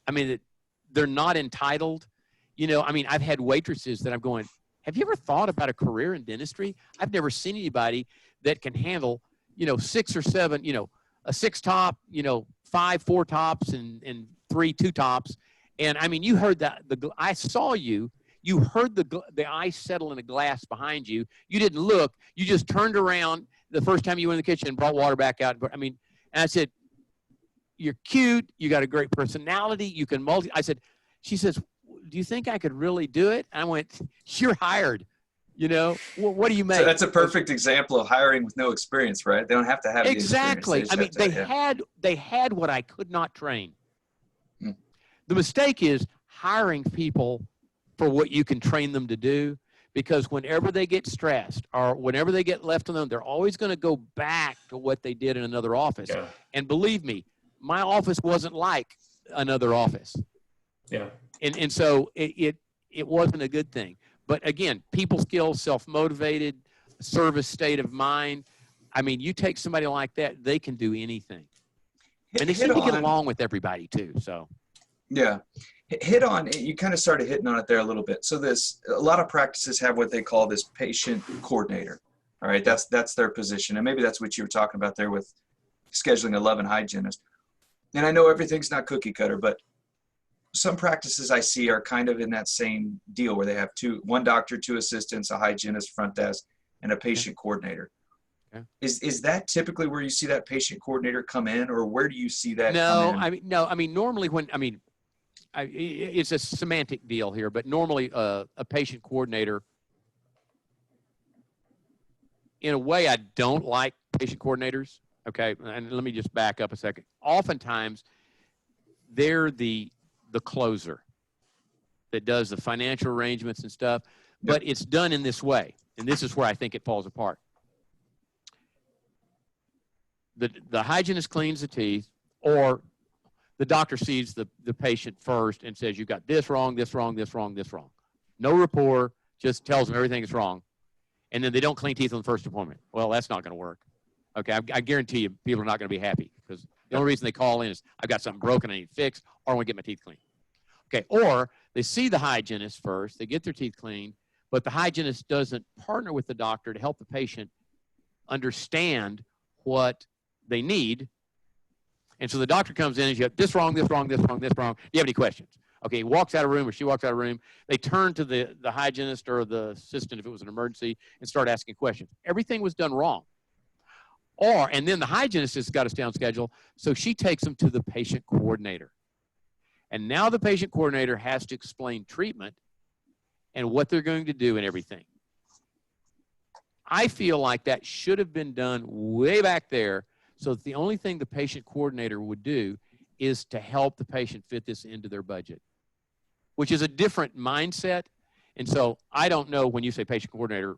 I mean, they're not entitled. I've had waitresses that I'm going, have you ever thought about a career in dentistry? I've never seen anybody that can handle, 6 or 7, a 6 top, 5 4 tops, and 3 2 tops. And I mean, you heard that, I saw you heard the ice settle in a glass behind you. You didn't look, you just turned around the first time you went in the kitchen and brought water back out. I mean, and I said, you're cute. You got a great personality. You can she says, do you think I could really do it? And I went, you're hired. What do you make? So that's a perfect example of hiring with no experience, right? They don't have to have exactly. The experience. They had what I could not train. Hmm. The mistake is hiring people for what you can train them to do, because whenever they get stressed or whenever they get left alone, they're always going to go back to what they did in another office. Yeah. And believe me, my office wasn't like another office. Yeah. And so it wasn't a good thing. But again, people skills, self-motivated, service state of mind. I mean, you take somebody like that, they can do anything. And they seem to get along with everybody too. So yeah. Hit on, you kind of started hitting on it there a little bit. So a lot of practices have what they call this patient coordinator. All right. That's their position. And maybe that's what you were talking about there with scheduling 11 hygienists. And I know everything's not cookie cutter, but some practices I see are kind of in that same deal where they have one doctor, 2 assistants, a hygienist, front desk, and a patient coordinator. Okay. Is that typically where you see that patient coordinator come in, or where do you see that come in? I mean, normally it's a semantic deal here, but normally a patient coordinator, in a way, I don't like patient coordinators. Okay, and let me just back up a second. Oftentimes, they're the closer that does the financial arrangements and stuff, but it's done in this way, and this is where I think it falls apart. The hygienist cleans the teeth, or the doctor sees the patient first and says, you got this wrong, this wrong, this wrong, this wrong. No rapport, just tells them everything is wrong. And then they don't clean teeth on the first appointment. Well, that's not going to work. Okay, I guarantee you people are not going to be happy, because the only reason they call in is I've got something broken I need fixed, or I want to get my teeth cleaned. Okay, or they see the hygienist first, they get their teeth cleaned, but the hygienist doesn't partner with the doctor to help the patient understand what they need. And so the doctor comes in and you have this wrong, this wrong, this wrong, this wrong. Do you have any questions? Okay, he walks out of a room, or she walks out of a room. They turn to the hygienist or the assistant if it was an emergency and start asking questions. Everything was done wrong. And then the hygienist has got to stay on schedule, so she takes them to the patient coordinator. And now the patient coordinator has to explain treatment and what they're going to do and everything. I feel like that should have been done way back there, so that the only thing the patient coordinator would do is to help the patient fit this into their budget, which is a different mindset. And so I don't know, when you say patient coordinator,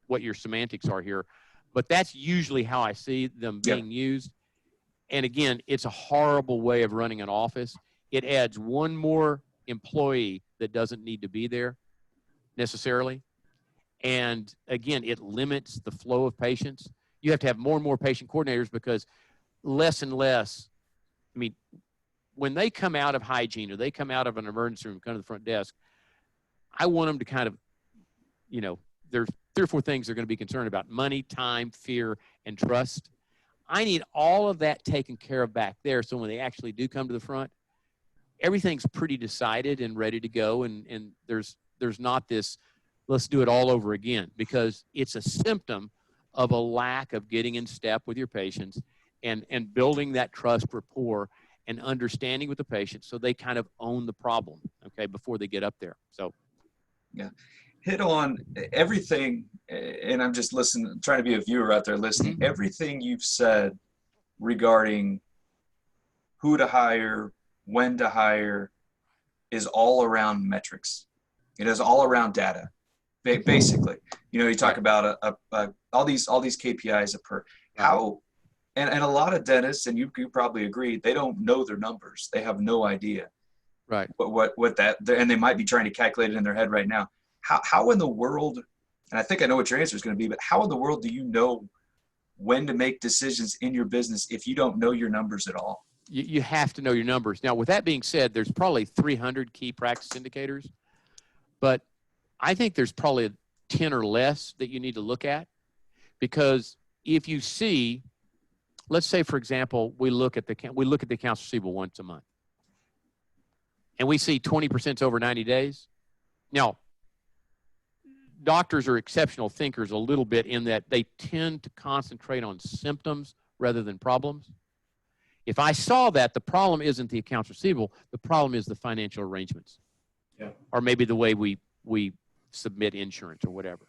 what your semantics are here, but that's usually how I see them being used. And again, it's a horrible way of running an office. It adds one more employee that doesn't need to be there necessarily. And again, it limits the flow of patients. You have to have more and more patient coordinators, because less and less, I mean, when they come out of hygiene or they come out of an emergency room, come to the front desk, I want them to kind of, you know, there's 3 or 4 things they're going to be concerned about: money, time, fear, and trust. I need all of that taken care of back there, so when they actually do come to the front, everything's pretty decided and ready to go, and there's not this, let's do it all over again, because it's a symptom of a lack of getting in step with your patients and building that trust, rapport, and understanding with the patient, so they kind of own the problem, okay, before they get up there. So, yeah, hit on everything, and I'm just listening, trying to be a viewer out there listening. Mm-hmm. Everything you've said regarding who to hire, when to hire, is all around metrics. It is all around data. Basically, you know, you talk about all these KPIs per how, and a lot of dentists, and you probably agree, they don't know their numbers. They have no idea, right? What that, and they might be trying to calculate it in their head right now. How in the world, and I think I know what your answer is going to be, but how in the world do you know when to make decisions in your business if you don't know your numbers at all? You have to know your numbers. Now, with that being said, there's probably 300 key practice indicators, but I think there's probably 10 or less that you need to look at, because if you see, let's say, for example, we look at the accounts receivable once a month, and we see 20% over 90 days. Now, doctors are exceptional thinkers a little bit in that they tend to concentrate on symptoms rather than problems. If I saw that, the problem isn't the accounts receivable, the problem is the financial arrangements, or maybe the way we submit insurance or whatever.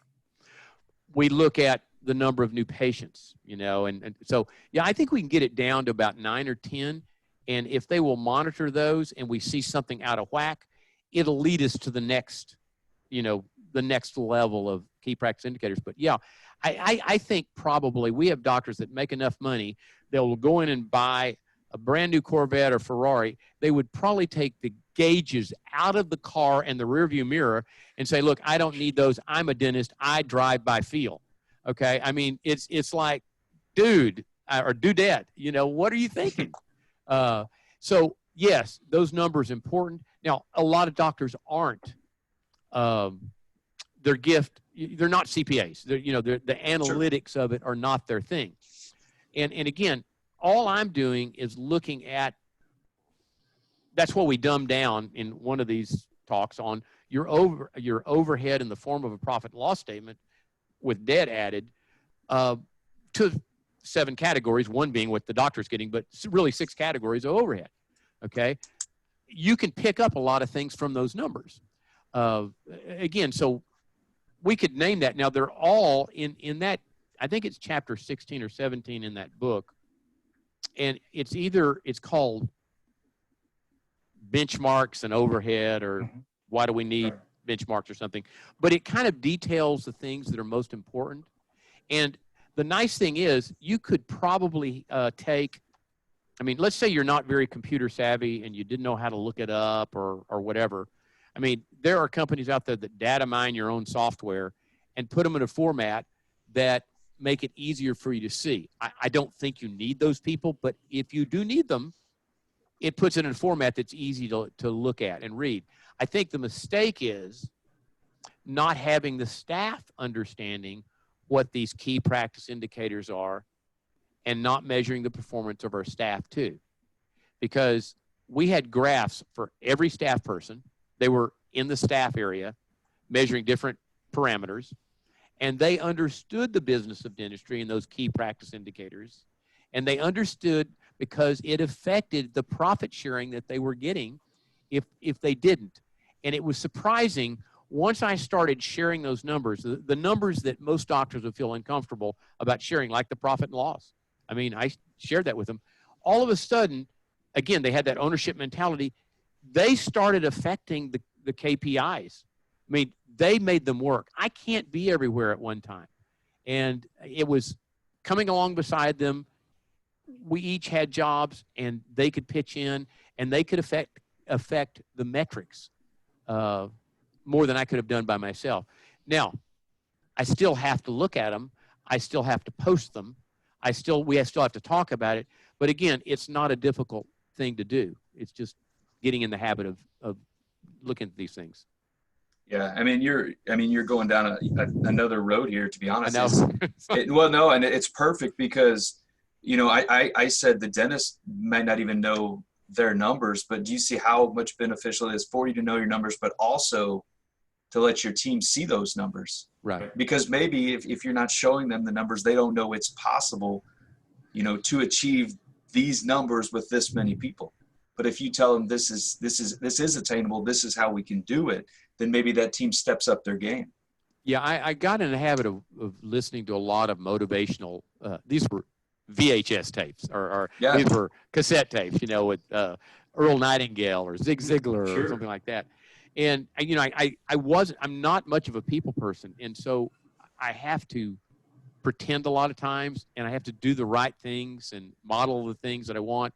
We look at the number of new patients, you know, and so, yeah, I think we can get it down to about 9 or 10. And if they will monitor those and we see something out of whack, it'll lead us to the next, you know, the next level of key practice indicators. But yeah, I think probably we have doctors that make enough money, they'll go in and buy a brand new Corvette or Ferrari. They would probably take the gauges out of the car and the rearview mirror and say, look, I don't need those. I'm a dentist. I drive by feel. Okay. I mean, it's like, dude, or dudette, you know, what are you thinking? So yes, those numbers important. Now, a lot of doctors aren't, they're not CPAs. The analytics of it are not their thing. And again, all I'm doing is looking at, that's what we dumbed down in one of these talks on your overhead in the form of a profit and loss statement with debt added to 7 categories, one being what the doctor's getting, but really 6 categories of overhead. Okay. You can pick up a lot of things from those numbers. Again, so we could name that. Now they're all in that, I think it's chapter 16 or 17 in that book. And it's called benchmarks and overhead, or why do we need benchmarks or something, but it kind of details the things that are most important. And the nice thing is you could probably take, I mean, let's say you're not very computer savvy and you didn't know how to look it up or whatever. I mean, there are companies out there that data mine your own software and put them in a format that make it easier for you to see. I don't think you need those people, but if you do need them, it puts it in a format that's easy to look at and read. I think the mistake is not having the staff understanding what these key practice indicators are and not measuring the performance of our staff too. Because we had graphs for every staff person. They were in the staff area measuring different parameters, and they understood the business of dentistry and those key practice indicators. And they understood because it affected the profit sharing that they were getting if they didn't. And it was surprising once I started sharing those numbers, the numbers that most doctors would feel uncomfortable about sharing, like the profit and loss. I mean, I shared that with them. All of a sudden, again, they had that ownership mentality. They started affecting the KPIs. I mean, they made them work. I can't be everywhere at one time. And it was coming along beside them. We each had jobs, and they could pitch in, and they could affect the metrics more than I could have done by myself. Now, I still have to look at them. I still have to post them. We still have to talk about it. But again, it's not a difficult thing to do. It's just getting in the habit of looking at these things. Yeah, I mean, you're going down another road here, to be honest. I know. And it's perfect because, I said the dentist might not even know their numbers, but do you see how much beneficial it is for you to know your numbers, but also to let your team see those numbers? Right. Because maybe if you're not showing them the numbers, they don't know it's possible, to achieve these numbers with this many people. But if you tell them this is attainable, this is how we can do it, then maybe that team steps up their game. Yeah, I got in the habit of listening to a lot of motivational. These were VHS tapes, or these were cassette tapes, with Earl Nightingale or Zig Ziglar or something like that. And I'm not much of a people person, and so I have to pretend a lot of times, and I have to do the right things and model the things that I want.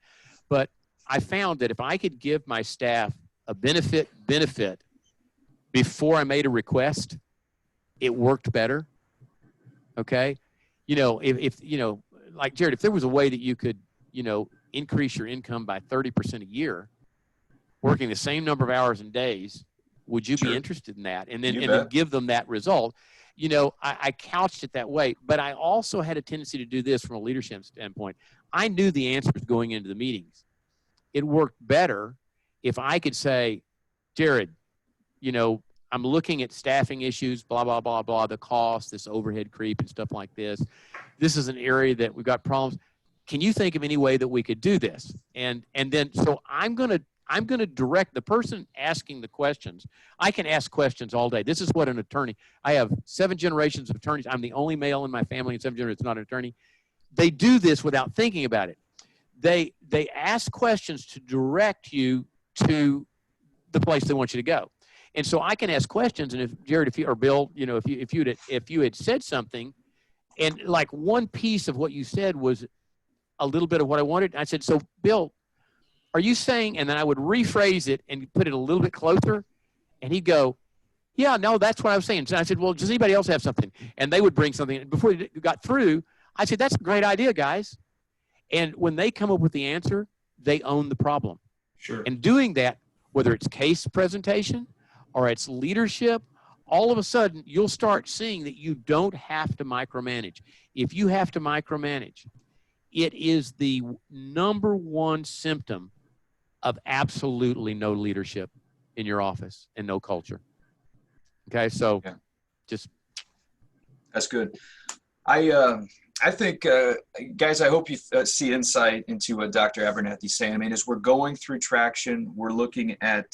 But I found that if I could give my staff a benefit before I made a request, it worked better. Okay. If like Jared, if there was a way that you could, increase your income by 30% a year, working the same number of hours and days, would you be interested in that? And then give them that result. I couched it that way, but I also had a tendency to do this from a leadership standpoint. I knew the answers going into the meetings. It worked better if I could say, Jared, I'm looking at staffing issues, blah, blah, blah, blah, the cost, this overhead creep and stuff like this. This is an area that we've got problems. Can you think of any way that we could do this? And then, so I'm going to direct the person asking the questions. I can ask questions all day. This is what an attorney, I have 7 generations of attorneys. I'm the only male in my family in 7 generations not an attorney. They do this without thinking about it. They ask questions to direct you to the place they want you to go. And so I can ask questions, and if Jared, or Bill, if you had said something, and like one piece of what you said was a little bit of what I wanted, I said, so Bill, are you saying? And then I would rephrase it and put it a little bit closer, and he'd go, yeah, no, that's what I was saying. So I said, well, does anybody else have something? And they would bring something. And before we got through, I said, that's a great idea, guys. And when they come up with the answer, they own the problem. Sure. And doing that, whether it's case presentation or it's leadership, all of a sudden you'll start seeing that you don't have to micromanage. If you have to micromanage, it is the number one symptom of absolutely no leadership in your office and no culture. Okay, so just. That's good. I think, guys, I hope you see insight into what Dr. Abernathy's saying. I mean, as we're going through traction, we're looking at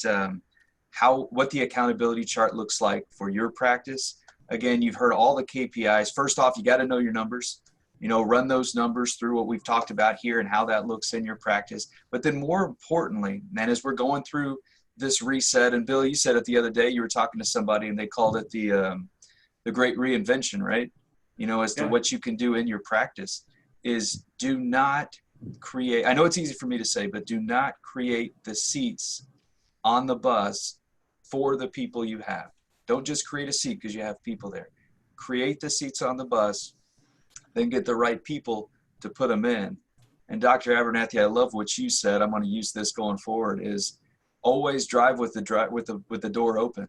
what the accountability chart looks like for your practice. Again, you've heard all the KPIs. First off, you got to know your numbers. Run those numbers through what we've talked about here and how that looks in your practice. But then more importantly, man, as we're going through this reset, and Bill, you said it the other day, you were talking to somebody and they called it the great reinvention, right? As to what you can do in your practice is do not create, I know it's easy for me to say, but do not create the seats on the bus for the people you have. Don't just create a seat because you have people there. Create the seats on the bus, then get the right people to put them in. And Dr. Abernathy, I love what you said. I'm going to use this going forward is always drive with the door open,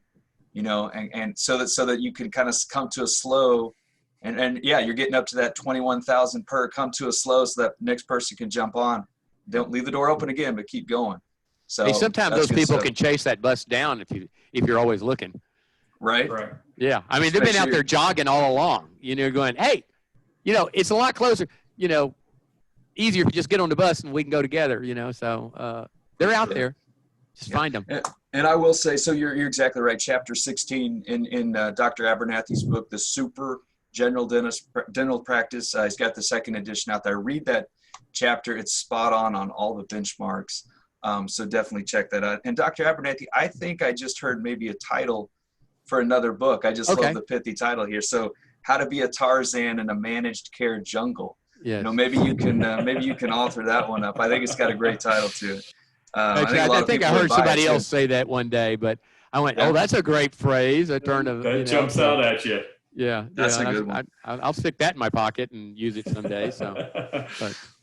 and so that you can kind of come to a slow. And yeah, you're getting up to that 21,000 per, come to a slow so that next person can jump on. Don't leave the door open again, but keep going. So sometimes those people can chase that bus down if you're always looking. Right. Yeah. I mean, they've been out there jogging all along, going, hey, it's a lot closer, easier if you just get on the bus and we can go together, so they're out there. Just find them. And I will say, so you're exactly right. Chapter 16 in Dr. Abernathy's book, The Super General Dental Practice. He's got the second edition out there. Read that chapter. It's spot on all the benchmarks. So definitely check that out. And Dr. Abernathy, I think I just heard maybe a title for another book. I just love the pithy title here. So How to Be a Tarzan in a Managed Care Jungle. Yes. You know, maybe you can author that one up. I think it's got a great title to it. I think I heard somebody else say that one day, but I went, "Oh, that's a great phrase." I turned to that jumps out at you. Yeah, that's a good one. I'll stick that in my pocket and use it someday. So,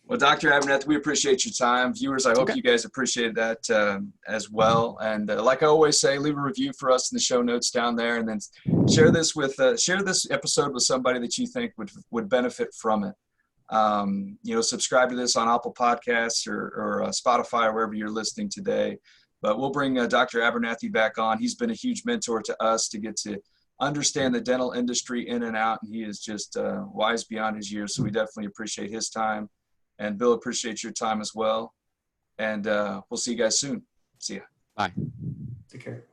well, Dr. Abernathy, we appreciate your time. Viewers, I hope you guys appreciated that as well. And like I always say, leave a review for us in the show notes down there, and then share this episode with somebody that you think would benefit from it. Subscribe to this on Apple Podcasts or Spotify or wherever you're listening today. But we'll bring Dr. Abernathy back on. He's been a huge mentor to us to get to understand the dental industry in and out. And he is just wise beyond his years. So we definitely appreciate his time. And Bill, appreciate your time as well. And we'll see you guys soon. See ya. Bye. Take care.